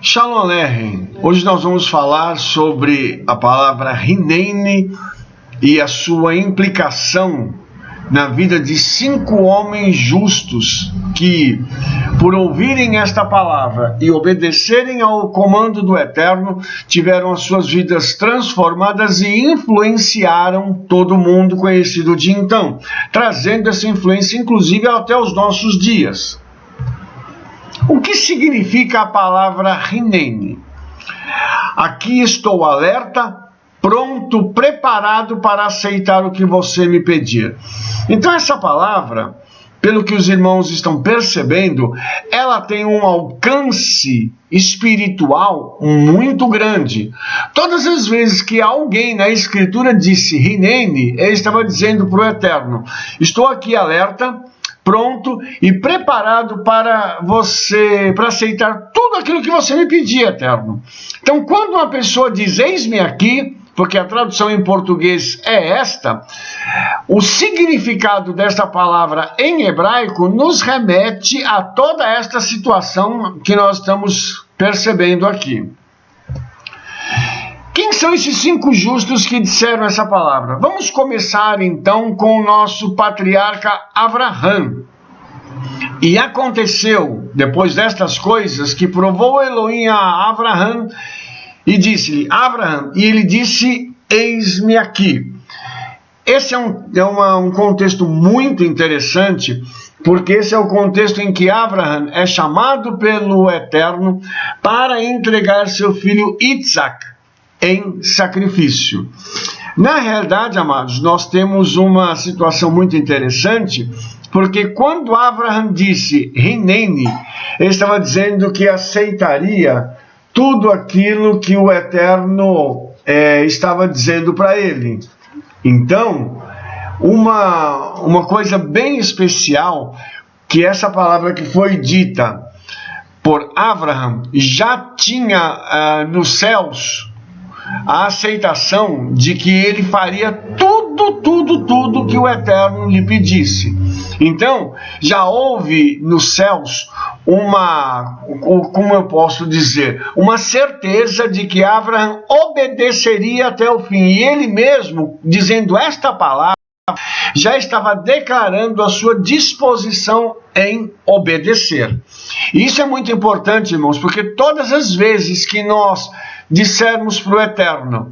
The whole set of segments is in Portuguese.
Shalom Aleichem. Hoje nós vamos falar sobre a palavra Hineni e a sua implicação na vida de 5 homens justos que, por ouvirem esta palavra e obedecerem ao comando do Eterno, tiveram as suas vidas transformadas e influenciaram todo mundo conhecido de então, trazendo essa influência inclusive até os nossos dias. O que significa a palavra Hineni? Aqui estou alerta, pronto, preparado para aceitar o que você me pedir. Então essa palavra, pelo que os irmãos estão percebendo, ela tem um alcance espiritual muito grande. Todas as vezes que alguém na Escritura disse Hineni, ele estava dizendo para o Eterno: estou aqui alerta, pronto e preparado para aceitar tudo aquilo que você me pedir, Eterno. Então, quando uma pessoa diz eis-me aqui, porque a tradução em português é esta, o significado desta palavra em hebraico nos remete a toda esta situação que nós estamos percebendo aqui. Quem são esses 5 justos que disseram essa palavra? Vamos começar então com o nosso patriarca Avraham. E aconteceu, depois destas coisas, que provou Elohim a Avraham e disse-lhe: Avraham, e ele disse: eis-me aqui. Esse é um contexto muito interessante, porque esse é o contexto em que Avraham é chamado pelo Eterno para entregar seu filho Isaac em sacrifício. Na realidade, amados, nós temos uma situação muito interessante, porque quando Avraham disse Hineni, ele estava dizendo que aceitaria tudo aquilo que o Eterno estava dizendo para ele. Então, uma coisa bem especial, que essa palavra que foi dita por Avraham já tinha nos céus a aceitação de que ele faria tudo que o Eterno lhe pedisse. Então, já houve nos céus como eu posso dizer, uma certeza de que Avraham obedeceria até o fim. E ele mesmo, dizendo esta palavra, já estava declarando a sua disposição em obedecer. E isso é muito importante, irmãos, porque todas as vezes que nós dissermos para o Eterno,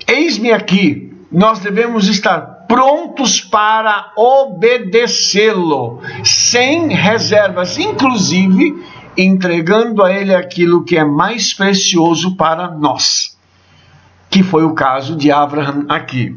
eis-me aqui, nós devemos estar prontos para obedecê-lo, sem reservas, inclusive entregando a ele aquilo que é mais precioso para nós, que foi o caso de Avraham aqui.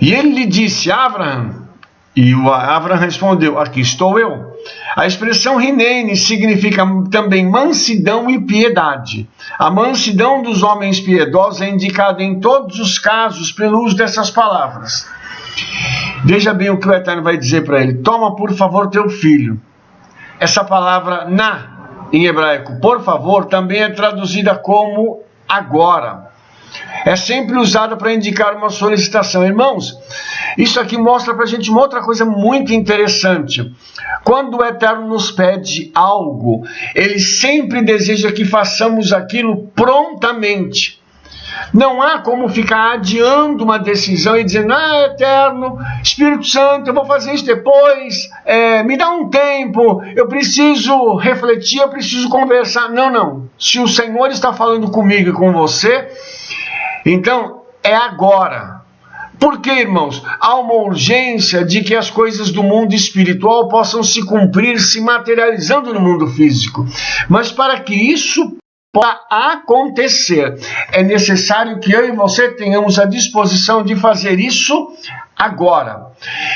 E ele lhe disse: Avraham, e o Avraham respondeu: aqui estou eu. A expressão Hineni significa também mansidão e piedade. A mansidão dos homens piedosos é indicada em todos os casos pelo uso dessas palavras. Veja bem o que o Eterno vai dizer para ele: toma por favor teu filho. Essa palavra em hebraico, por favor, também é traduzida como agora. É sempre usada para indicar uma solicitação. Irmãos, isso aqui mostra para a gente uma outra coisa muito interessante. Quando o Eterno nos pede algo, ele sempre deseja que façamos aquilo prontamente. Não há como ficar adiando uma decisão e dizendo: Eterno, Espírito Santo, eu vou fazer isso depois, me dá um tempo, eu preciso refletir, eu preciso conversar. Não. Se o Senhor está falando comigo e com você, então é agora. Por quê, irmãos? Há uma urgência de que as coisas do mundo espiritual possam se cumprir, se materializando no mundo físico. Mas para que isso possa acontecer, é necessário que eu e você tenhamos a disposição de fazer isso agora.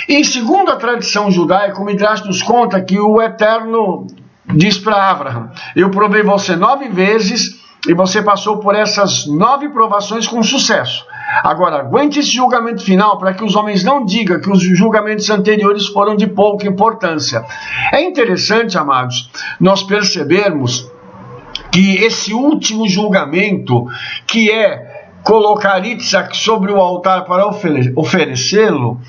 E segundo a tradição judaica, o Midrash nos conta que o Eterno diz para Avraham: eu provei você 9 vezes e você passou por essas 9 provações com sucesso. Agora, aguente esse julgamento final para que os homens não digam que os julgamentos anteriores foram de pouca importância. É interessante, amados, nós percebermos que esse último julgamento, que é colocar Isaac sobre o altar para oferecê-lo,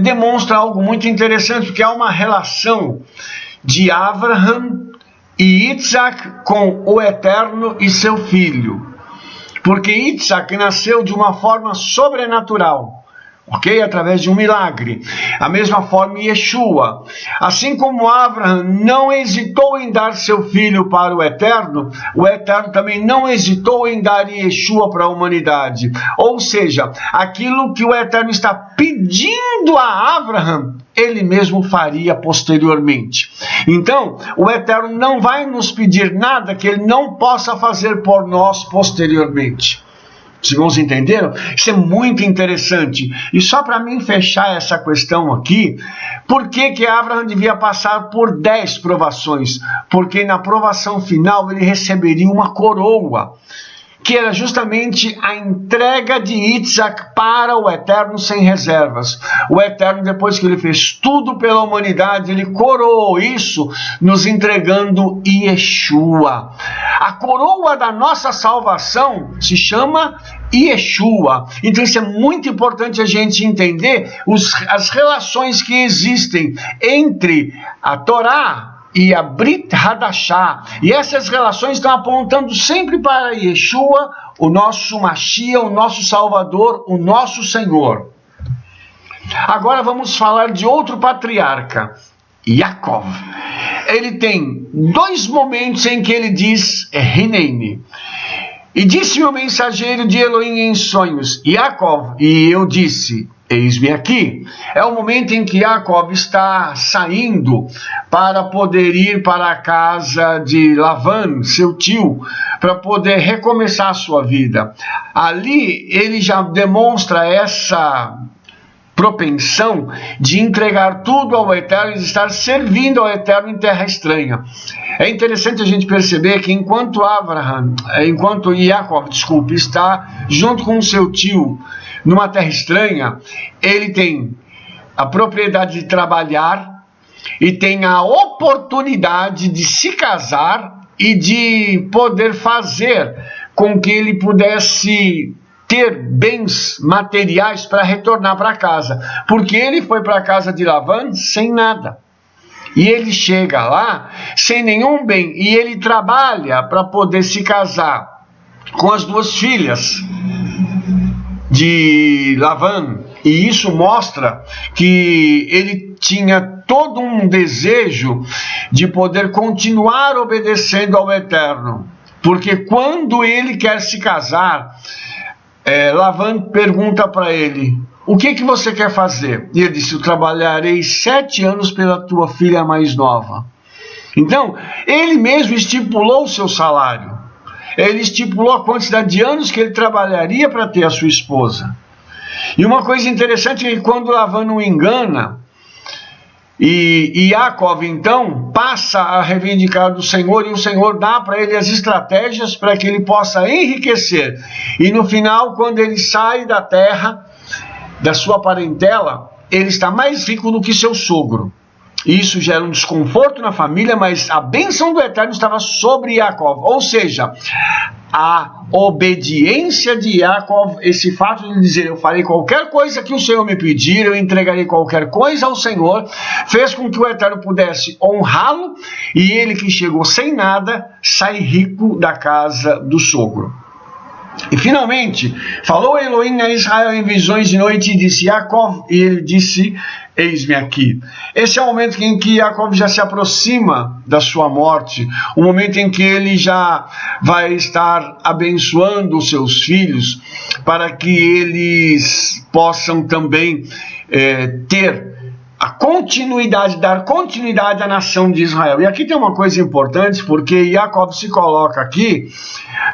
demonstra algo muito interessante, porque há uma relação de Avraham e Isaac com o Eterno e seu filho. Porque Isaac nasceu de uma forma sobrenatural. Ok? Através de um milagre. A mesma forma Yeshua. Assim como Abraham não hesitou em dar seu filho para o Eterno também não hesitou em dar Yeshua para a humanidade. Ou seja, aquilo que o Eterno está pedindo a Abraham, ele mesmo faria posteriormente. Então, o Eterno não vai nos pedir nada que ele não possa fazer por nós posteriormente. Os irmãos entenderam? Isso é muito interessante. E só para mim fechar essa questão aqui, por que Abraham devia passar por 10 provações? Porque na provação final ele receberia uma coroa, que era justamente a entrega de Isaac para o Eterno sem reservas. O Eterno, depois que ele fez tudo pela humanidade, ele coroou isso nos entregando Yeshua. A coroa da nossa salvação se chama Yeshua. Então isso é muito importante a gente entender as relações que existem entre a Torá e a Brit Hadashah. E essas relações estão apontando sempre para Yeshua, o nosso Mashiach, o nosso Salvador, o nosso Senhor. Agora vamos falar de outro patriarca, Yaakov. Ele tem 2 momentos em que ele diz Hineni. E disse o mensageiro de Elohim em sonhos, Yaakov, e eu disse, eis-me aqui. É o momento em que Yaakov está saindo para poder ir para a casa de Lavan, seu tio, para poder recomeçar a sua vida. Ali ele já demonstra essa propensão de entregar tudo ao Eterno e de estar servindo ao Eterno em terra estranha. É interessante a gente perceber que enquanto Yaakov está junto com seu tio numa terra estranha, ele tem a propriedade de trabalhar e tem a oportunidade de se casar e de poder fazer com que ele pudesse ter bens materiais para retornar para casa, porque ele foi para a casa de Lavan sem nada. E ele chega lá sem nenhum bem, e ele trabalha para poder se casar com as 2 filhas de Lavan, e isso mostra que ele tinha todo um desejo de poder continuar obedecendo ao Eterno, porque quando ele quer se casar, Lavan pergunta para ele, o que você quer fazer? E ele disse, eu trabalharei 7 anos pela tua filha mais nova. Então, ele mesmo estipulou o seu salário. Ele estipulou a quantidade de anos que ele trabalharia para ter a sua esposa. E uma coisa interessante é que quando Lavan não engana, e Yaakov então passa a reivindicar do Senhor, e o Senhor dá para ele as estratégias para que ele possa enriquecer. E no final, quando ele sai da terra, da sua parentela, ele está mais rico do que seu sogro. Isso gera um desconforto na família, mas a bênção do Eterno estava sobre Yaakov. Ou seja, a obediência de Yaakov, esse fato de dizer, eu farei qualquer coisa que o Senhor me pedir, eu entregarei qualquer coisa ao Senhor, fez com que o Eterno pudesse honrá-lo, e ele que chegou sem nada, sai rico da casa do sogro. E finalmente, falou Elohim a Israel em visões de noite e disse, Yaakov, e ele disse, eis-me aqui. Esse é o momento em que Yaakov já se aproxima da sua morte, o momento em que ele já vai estar abençoando os seus filhos, para que eles possam também ter a continuidade, dar continuidade à nação de Israel. E aqui tem uma coisa importante, porque Yaakov se coloca aqui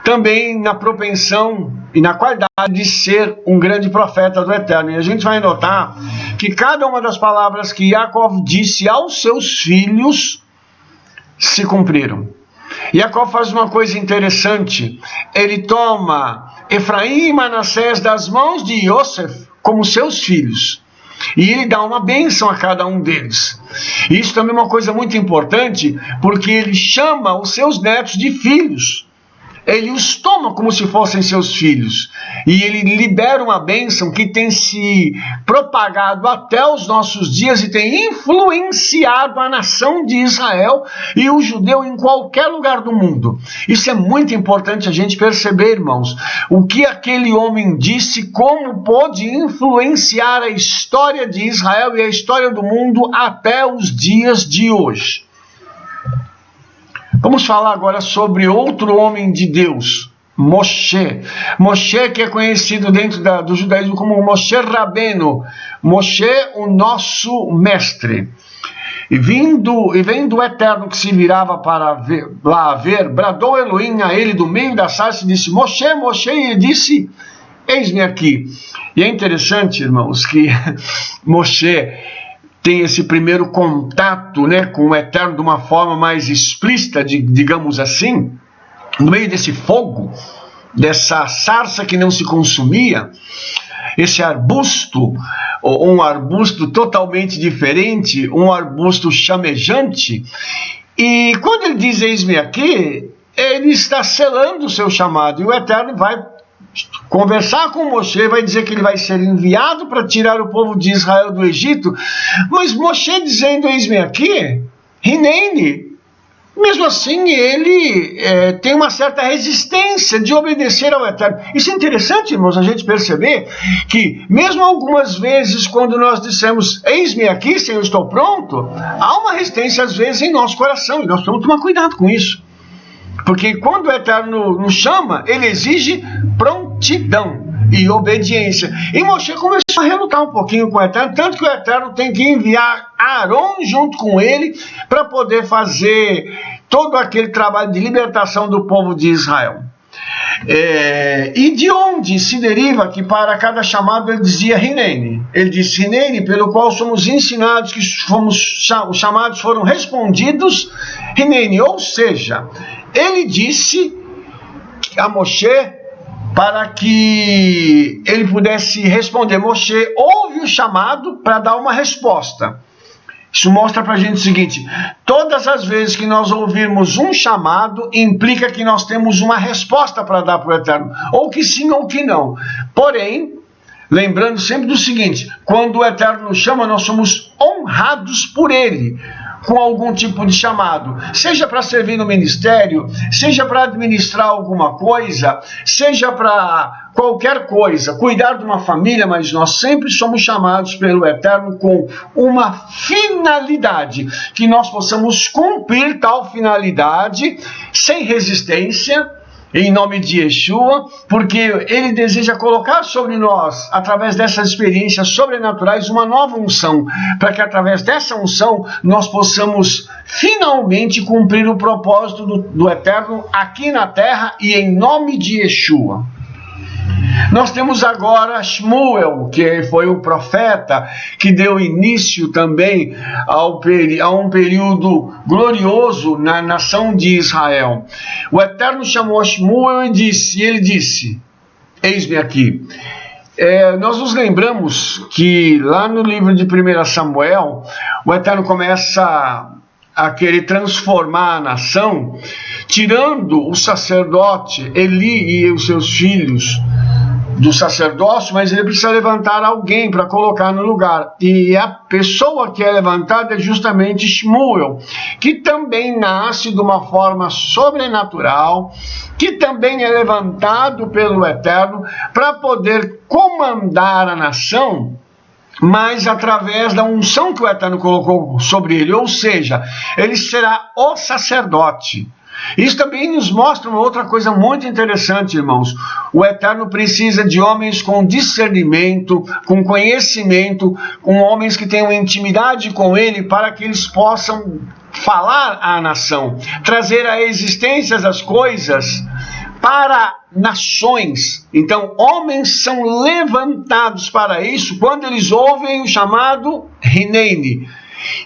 também na propensão e na qualidade de ser um grande profeta do Eterno. E a gente vai notar que cada uma das palavras que Yaakov disse aos seus filhos se cumpriram. Yaakov faz uma coisa interessante, ele toma Efraim e Manassés das mãos de Yosef como seus filhos. E ele dá uma bênção a cada um deles. Isso também é uma coisa muito importante, porque ele chama os seus netos de filhos. ele os toma como se fossem seus filhos. E ele libera uma bênção que tem se propagado até os nossos dias e tem influenciado a nação de Israel e o judeu em qualquer lugar do mundo. Isso é muito importante a gente perceber, irmãos. O que aquele homem disse, como pôde influenciar a história de Israel e a história do mundo até os dias de hoje. Vamos falar agora sobre outro homem de Deus, Moshe. Moshe, que é conhecido dentro do judaísmo como Moshe Rabbeinu. Moshe, o nosso mestre. E vendo o Eterno que se virava para ver, bradou Elohim a ele do meio da sarça e disse: Moshe, Moshe, e ele disse: eis-me aqui. E é interessante, irmãos, que Moshe tem esse primeiro contato, né, com o Eterno de uma forma mais explícita, digamos assim, no meio desse fogo, dessa sarça que não se consumia, esse arbusto, um arbusto totalmente diferente, um arbusto chamejante, e quando ele diz eis-me aqui, ele está selando o seu chamado, e o Eterno vai conversar com Moshe, vai dizer que ele vai ser enviado para tirar o povo de Israel do Egito, mas Moshe dizendo eis-me aqui, Hineni, mesmo assim ele tem uma certa resistência de obedecer ao Eterno. Isso é interessante, irmãos, a gente perceber que mesmo algumas vezes quando nós dissemos eis-me aqui, Senhor, estou pronto, há uma resistência às vezes em nosso coração, e nós temos que tomar cuidado com isso. Porque quando o Eterno nos chama, ele exige prontidão e obediência. E Moshe começou a relutar um pouquinho com o Eterno, tanto que o Eterno tem que enviar Aaron junto com ele para poder fazer todo aquele trabalho de libertação do povo de Israel. E de onde se deriva que para cada chamado ele dizia Hineni? Ele disse Hineni, pelo qual somos ensinados que os chamados foram respondidos Hineni, ou seja, ele disse a Moshe para que ele pudesse responder. Moshe ouve o chamado para dar uma resposta. Isso mostra para a gente o seguinte: todas as vezes que nós ouvirmos um chamado, implica que nós temos uma resposta para dar para o Eterno, ou que sim ou que não. Porém, lembrando sempre do seguinte: quando o Eterno nos chama, nós somos honrados por ele, com algum tipo de chamado, seja para servir no ministério, seja para administrar alguma coisa, seja para qualquer coisa, cuidar de uma família, mas nós sempre somos chamados pelo Eterno com uma finalidade, que nós possamos cumprir tal finalidade sem resistência, em nome de Yeshua, porque ele deseja colocar sobre nós, através dessas experiências sobrenaturais, uma nova unção, para que através dessa unção nós possamos finalmente cumprir o propósito do Eterno aqui na terra e em nome de Yeshua. Nós temos agora Shmuel, que foi o profeta que deu início também a um período glorioso na nação de Israel. O Eterno chamou Shmuel e ele disse, eis-me aqui. Nós nos lembramos que lá no livro de 1 Samuel, o Eterno começa a querer transformar a nação, tirando o sacerdote Eli e os seus filhos do sacerdócio, mas ele precisa levantar alguém para colocar no lugar. E a pessoa que é levantada é justamente Shmuel, que também nasce de uma forma sobrenatural, que também é levantado pelo Eterno para poder comandar a nação, mas através da unção que o Eterno colocou sobre ele, ou seja, ele será o sacerdote. Isso também nos mostra uma outra coisa muito interessante, irmãos. O Eterno precisa de homens com discernimento, com conhecimento, com homens que tenham intimidade com ele, para que eles possam falar à nação, trazer à existência as coisas para nações. Então, homens são levantados para isso quando eles ouvem o chamado Hineni.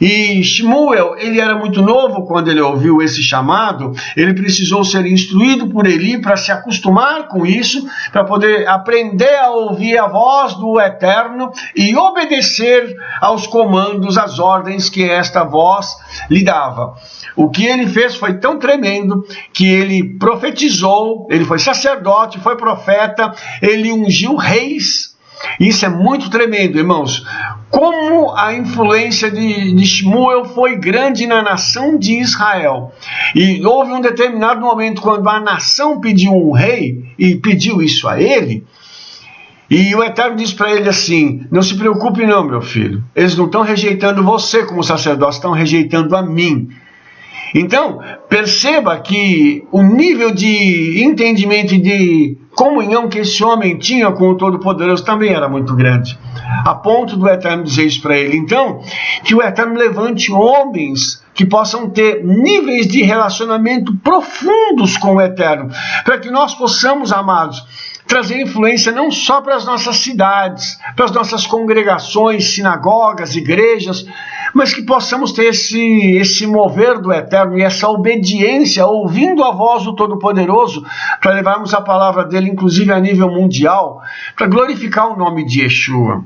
E Shmuel, ele era muito novo quando ele ouviu esse chamado, ele precisou ser instruído por Eli para se acostumar com isso, para poder aprender a ouvir a voz do Eterno e obedecer aos comandos, às ordens que esta voz lhe dava. O que ele fez foi tão tremendo que ele profetizou, ele foi sacerdote, foi profeta, ele ungiu reis. Isso é muito tremendo, irmãos. Como a influência de Shmuel foi grande na nação de Israel. E houve um determinado momento quando a nação pediu um rei, e pediu isso a ele, e o Eterno disse para ele assim: não se preocupe não, meu filho, eles não estão rejeitando você como sacerdote, estão rejeitando a mim. Então, perceba que o nível de entendimento e de comunhão que esse homem tinha com o Todo-Poderoso também era muito grande, a ponto do Eterno dizer isso para ele. Então, que o Eterno levante homens que possam ter níveis de relacionamento profundos com o Eterno, para que nós possamos, amados, trazer influência não só para as nossas cidades, para as nossas congregações, sinagogas, igrejas, mas que possamos ter esse mover do Eterno e essa obediência, ouvindo a voz do Todo-Poderoso, para levarmos a palavra dele, inclusive a nível mundial, para glorificar o nome de Yeshua.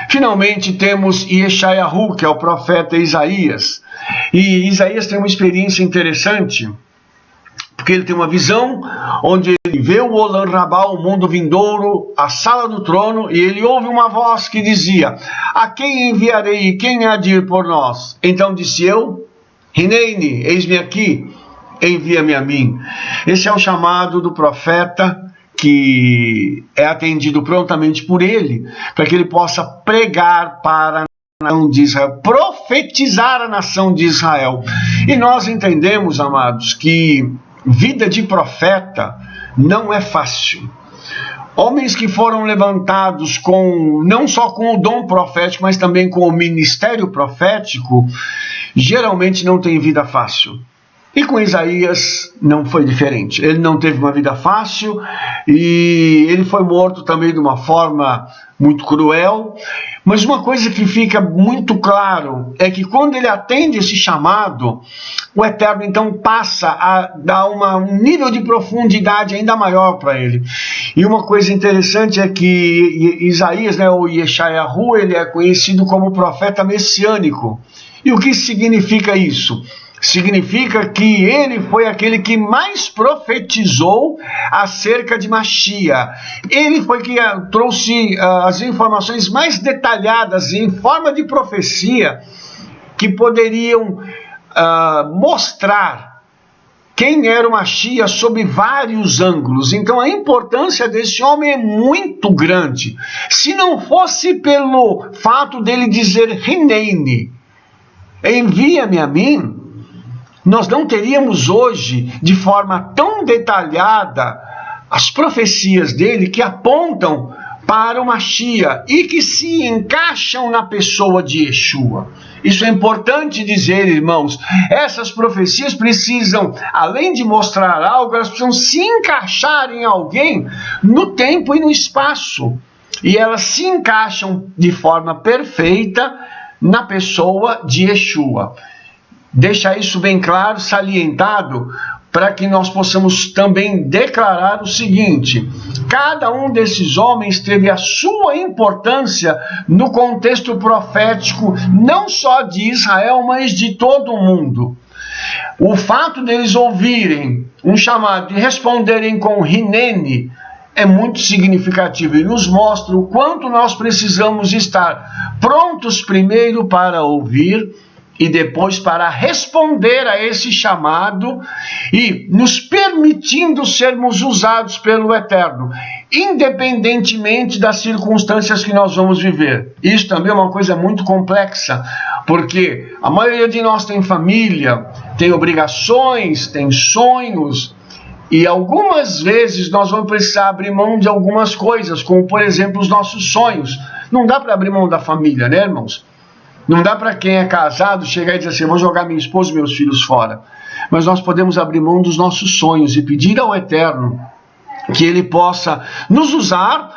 Finalmente temos Yeshayahu, que é o profeta Isaías. E Isaías tem uma experiência interessante, porque ele tem uma visão onde ele vê o Olam Rabá, o mundo vindouro, a sala do trono, e ele ouve uma voz que dizia: a quem enviarei e quem há de ir por nós? Então disse eu: Hineini, eis-me aqui, envia-me a mim. Esse é o chamado do profeta, que é atendido prontamente por ele, para que ele possa pregar para a nação de Israel, profetizar a nação de Israel. E nós entendemos, amados, que vida de profeta não é fácil. Homens que foram levantados não só com o dom profético, mas também com o ministério profético, geralmente não têm vida fácil. E com Isaías não foi diferente. Ele não teve uma vida fácil e ele foi morto também de uma forma muito cruel. Mas uma coisa que fica muito claro é que quando ele atende esse chamado, o Eterno então passa a dar um nível de profundidade ainda maior para ele. E uma coisa interessante é que Isaías, o Yeshayahu, ele é conhecido como profeta messiânico. E o que significa isso? Significa que ele foi aquele que mais profetizou acerca de Mashiach. Ele foi que trouxe as informações mais detalhadas em forma de profecia que poderiam mostrar quem era o Mashiach sob vários ângulos. Então a importância desse homem é muito grande. Se não fosse pelo fato dele dizer Hineini, envia-me a mim, nós não teríamos hoje, de forma tão detalhada, as profecias dele que apontam para o Mashiach e que se encaixam na pessoa de Yeshua. Isso é importante dizer, irmãos. Essas profecias precisam, além de mostrar algo, elas precisam se encaixar em alguém no tempo e no espaço. E elas se encaixam de forma perfeita na pessoa de Yeshua. Deixa isso bem claro, salientado, para que nós possamos também declarar o seguinte: cada um desses homens teve a sua importância no contexto profético, não só de Israel, mas de todo o mundo. O fato deles ouvirem um chamado e responderem com Hineni é muito significativo e nos mostra o quanto nós precisamos estar prontos primeiro para ouvir e depois para responder a esse chamado e nos permitindo sermos usados pelo Eterno, independentemente das circunstâncias que nós vamos viver. Isso também é uma coisa muito complexa, porque a maioria de nós tem família, tem obrigações, tem sonhos, e algumas vezes nós vamos precisar abrir mão de algumas coisas, como por exemplo os nossos sonhos. Não dá para abrir mão da família, né, irmãos? Não dá para quem é casado chegar e dizer assim: vou jogar minha esposa e meus filhos fora. Mas nós podemos abrir mão dos nossos sonhos e pedir ao Eterno que Ele possa nos usar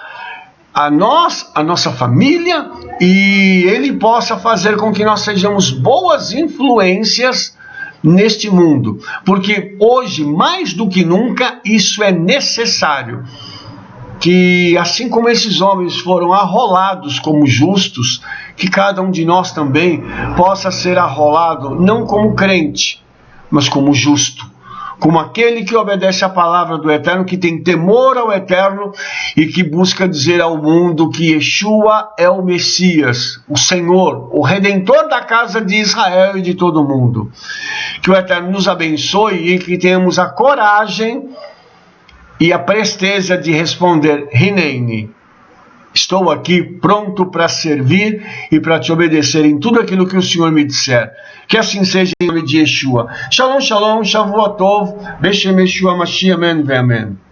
a nós, a nossa família, e Ele possa fazer com que nós sejamos boas influências neste mundo, porque hoje, mais do que nunca, isso é necessário. Que assim como esses homens foram arrolados como justos, que cada um de nós também possa ser arrolado, não como crente, mas como justo, como aquele que obedece à palavra do Eterno, que tem temor ao Eterno e que busca dizer ao mundo que Yeshua é o Messias, o Senhor, o Redentor da casa de Israel e de todo o mundo. Que o Eterno nos abençoe e que tenhamos a coragem e a presteza de responder: Hineni, estou aqui pronto para servir e para te obedecer em tudo aquilo que o Senhor me disser. Que assim seja em nome de Yeshua. Shalom, shalom, Shavuot Tov, Beshem Yeshua Mashiach, Amen, Amen.